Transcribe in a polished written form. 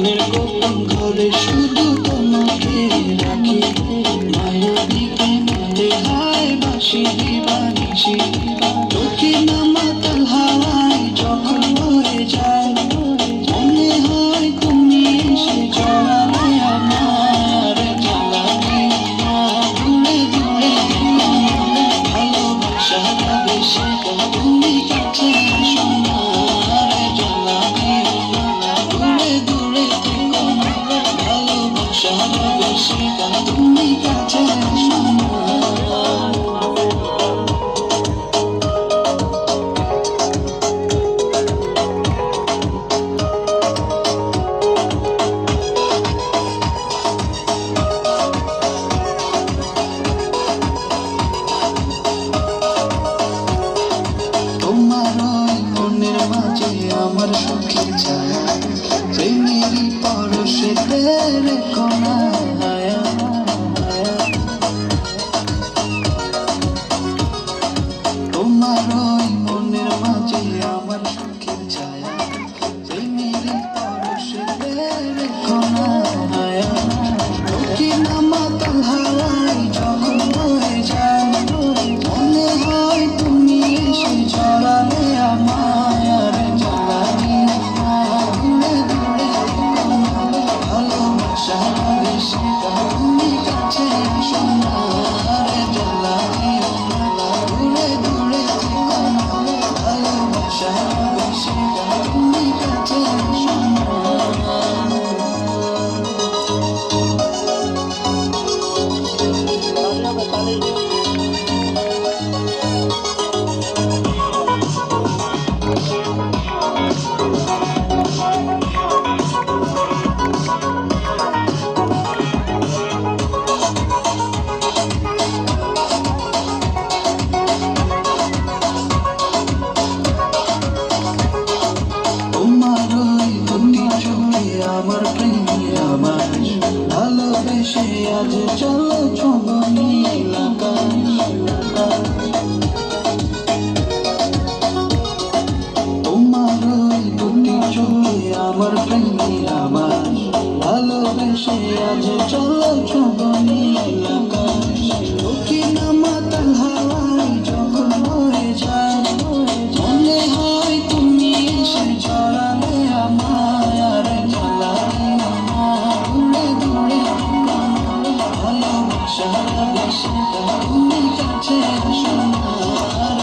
মনের গোপন ঘরে শুধু তোমাকে রাখি, মায়াবী প্রেমে দেখায় বাসি দিবানিসি, দক্ষিণ মাতাল হাওয়ায় যখন বয়ে যায়, মনে হয় তুমি এসে জড়ালে আমার, জ্বালাবে না দূরে দূরে ভালোবাসাটা বেশি তুমি কাছে আসো না, জ্বালাবে না দূরে দূরে ভালোবাসাটা বেশি তুমি কাছে আসো না। তোমার ওই মনের মাঝে আমার সুখের ছায়া, প্রেমেরই পরশে রেখো না হায়া। তোমার ওই মনের মাঝে আমার সুখের ছায়া, প্রেমেরই পরশে রেখো না হায়া। দক্ষিণ মাতাল হাওয়ায় যখন বয়ে যায়, মনে হয় তুমি এসে জড়ালে আমায়, জ্বালাবে না দূরে দূরে ভালোবাসা বেশি তুমি কাছে আসো না, জ্বালাবে না দূরে দূরে ভালোবাসা বেশি তুমি কাছে আসো না। তোমার ওই দুটি চোখে আমার প্রেমী আমার, ভালোবেসে আজ চলো ছোঁবো নীল আকাশ। তোমার ওই দুটি চোখে আমার প্রেমী আমার, ভালোবেসে আজ চলো ছোঁবো নীল আকাশ। দক্ষিণ মাতাল হাওয়ায় যখন বয়ে যায়, মনে হয় তুমি এসে জড়ালে আমায়, জ্বালাবে না দূরে দূরে ভালোবাসা বেশি তুমি কাছে আসো না।